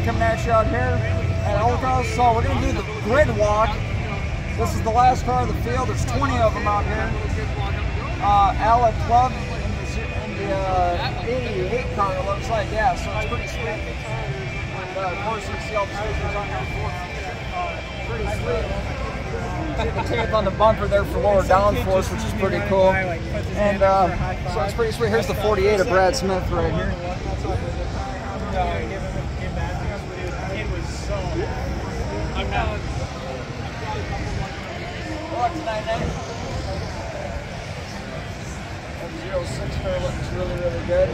Speedway coming at you out here at Elko. So we're going to do the grid walk. This is the last car of the field. There's 20 of them out here. Alec Club in the 88 car, it looks like. Yeah, so it's pretty sweet. And of course, you see all the stickers on there. Pretty sweet. See the tape on the bumper there for lower downforce, which is pretty cool. And so it's pretty sweet. Here's the 48 of Brad Smith right here. That 06 car looks really good.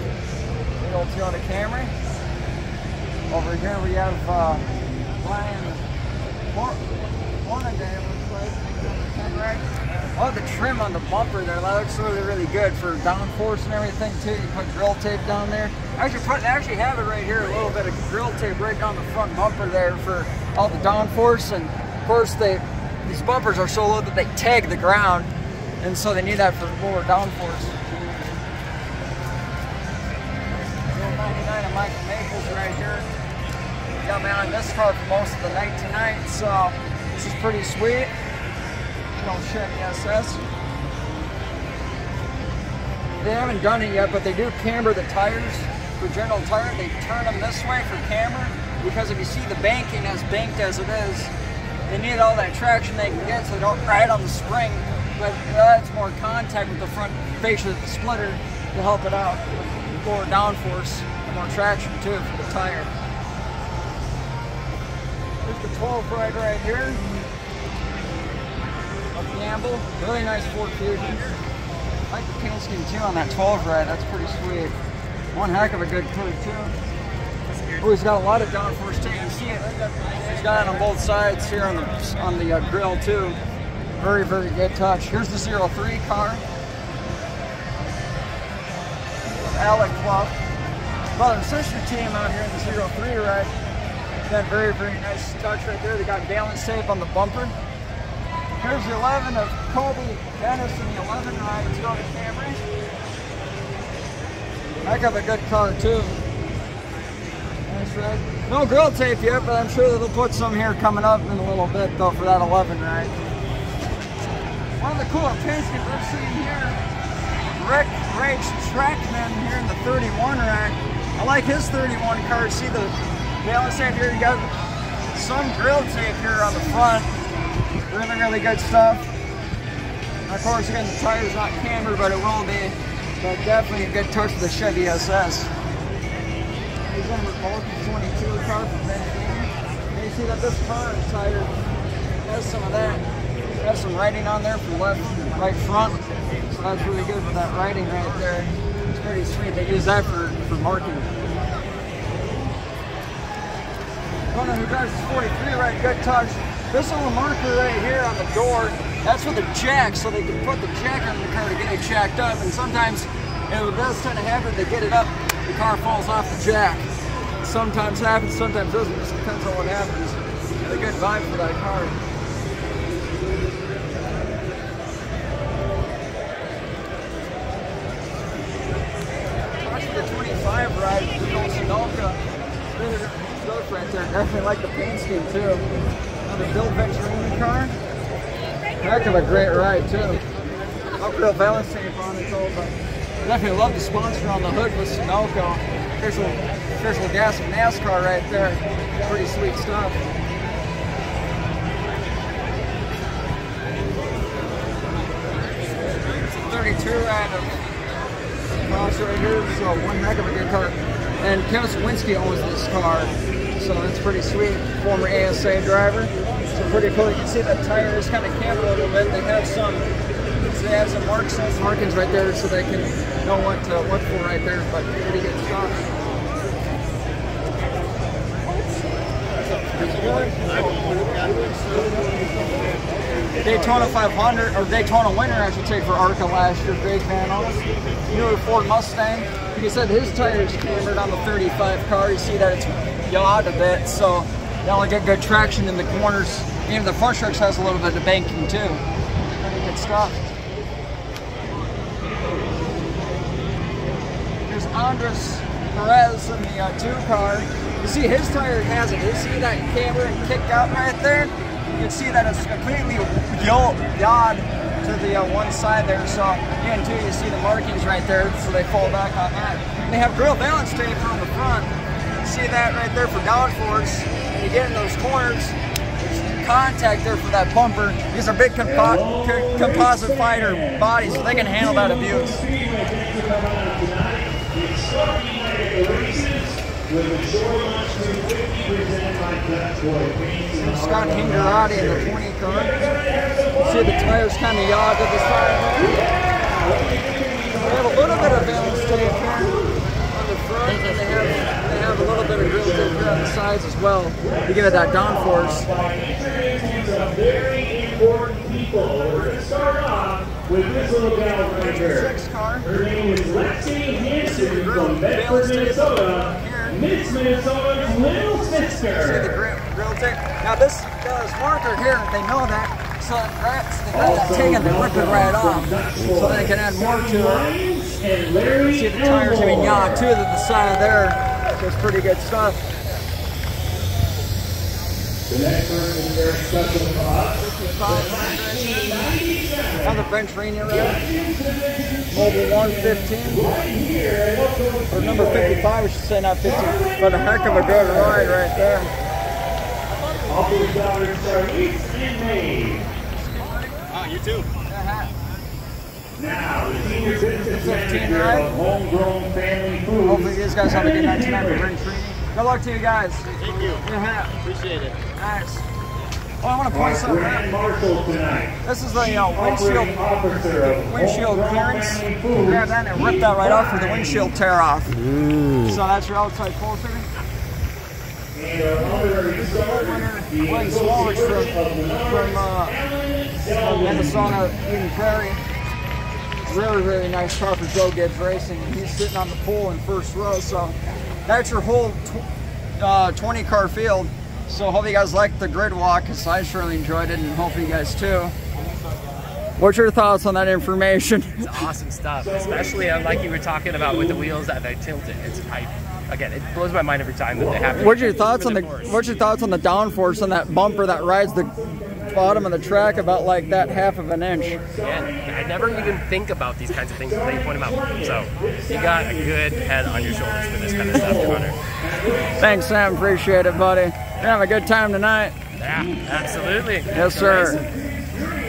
Big old Toyota Camry. Over here we have Brian Hornaday. Oh, the trim on the bumper there, that looks really good for downforce and everything too. You put grill tape down there. I actually have it right here, a little bit of grill tape right down the front bumper there for all the downforce. And of course these bumpers are so low that they tag the ground, and so they need that for lower downforce. 99 of Michael Maples right here. Got me on this car for most of the night tonight, so this is pretty sweet. Chevy SS. They haven't done it yet, but they do camber the tires for general tire. They turn them this way for camber, because if you see the banking as banked as it is, they need all that traction they can get so they don't ride on the spring, but that's more contact with the front fascia of the splitter to help it out with lower downforce and more traction too for the tire. Here's the 12 right here. Gamble, really nice Ford Fusion. I like the paint scheme too on that 12 ride. That's pretty sweet. One heck of a good car too. Oh, he's got a lot of downforce too. You can see it. He's got it on both sides here on the grill too. Very good touch. Here's the 03 car. Alec Club. Brother and sister team out here in the 03 ride. Got very nice touch right there. They got balance tape on the bumper. Here's the 11 of Kobe Dennis in the 11 ride Toyota Camry. Heck of a good car too. Nice ride. No grill tape yet, but I'm sure that they'll put some here coming up in a little bit though for that 11 ride. One of the cooler paints we're seeing here, Rick Rage Trackman here in the 31 ride. I like his 31 car. See the balance tape here? You got some grill tape here on the front. Really good stuff. And of course, again, the tire's not cambered, but it will be. But definitely a good touch of the Chevy SS. He's in with both the 22 car from Ben. You see that this car tire has some of that. It has some writing on there from left and right front. So that's really good with that writing right there. It's pretty sweet. They use that for marking. One who drives this 43 right, good touch. This little marker right here on the door, that's for the jack, so they can put the jack on the car to get it jacked up. And sometimes, it does kind of happen, they get it up, the car falls off the jack. It sometimes happens, sometimes doesn't, it just depends on what happens. It's a good vibe for that car. Watch the 25 ride, the old Elko. Stuff right there. Definitely like the paint scheme too. Another Bill Venturini car. Heck of a great ride too. Uphill balance tape on it all, but definitely love the sponsor on the hood with Elko. Official gas and NASCAR right there. Pretty sweet stuff. It's a 32 ride of cross right here, so one heck of a good car. And Kevin Sawinski owns this car, so that's pretty sweet. Former ASA driver, so pretty cool. You can see that tire is kind of cambered a little bit. They have some markings right there, so they can know what to look for right there. But pretty good stuff. Daytona 500 or Daytona winner, I should say, for ARCA last year. Greg Van Oss, newer Ford Mustang. Like I said, his tires cambered on the 35 car. You see that it's yawed a bit, so that'll get good traction in the corners. Even the front stretch has a little bit of banking too. Pretty good stuff. Here's Andres Perez in the 2 car. You see his tire has it. You see that camber kick out right there? You can see that it's completely yawed to the one side there. So again, too, you see the markings right there, so they fall back on that. And they have grill balance tape on the front. You see that right there for downforce. When you get in those corners, there's contact there for that bumper. These are big composite fighter bodies, so they can handle that abuse. Scott Hingarati in the 20 car. You see the tires kind of yawed to the side. They have a little bit of balance tape here on the front, and they have a little bit of grill tape here on the sides as well to give it that downforce. Very important people. We're going to start off with this little gal right here. Her name is Lexi Hansen from Bedford, Minnesota. Miss Minnesota's little sister. See the grill tape? Now this marker here, they know that. So they got that taken, they rip it right off. So they can add more to it. See the tires, I mean, yeah, too, to the side there. That's pretty good stuff. The next person is very special to us. Another French Rainier Mobile 115. Or number 55, I should say, not 50. But a heck of a good ride right there. Oh, you too. Now, the senior citizen right? homegrown family food. Hopefully these guys have a good night tonight for French Rainier. Good luck to you guys. Thank you. Appreciate it. Nice. Well, I want to point something out. This is the windshield clearance. Grab that and rip that right off for the windshield tear off. So that's your outside filter. Glenn Swalwich from Minnesota, Eden Prairie. Really, really nice car for Joe Gibbs Racing. And he's sitting on the pole in first row. So that's your whole 20 car field. So hope you guys liked the grid walk, because I surely enjoyed it, and hopefully you guys too. What's your thoughts on that information? It's awesome stuff, especially like you were talking about with the wheels that they tilted. Again, it blows my mind every time that they have. What's your thoughts on the downforce on that bumper that rides the bottom of the track about like that half of an inch? Yeah, I never even think about these kinds of things until you point them out. So you got a good head on your shoulders for this kind of stuff, Hunter. Thanks, Sam. Appreciate it, buddy. You're having a good time tonight. Yeah, absolutely. Yes, sir.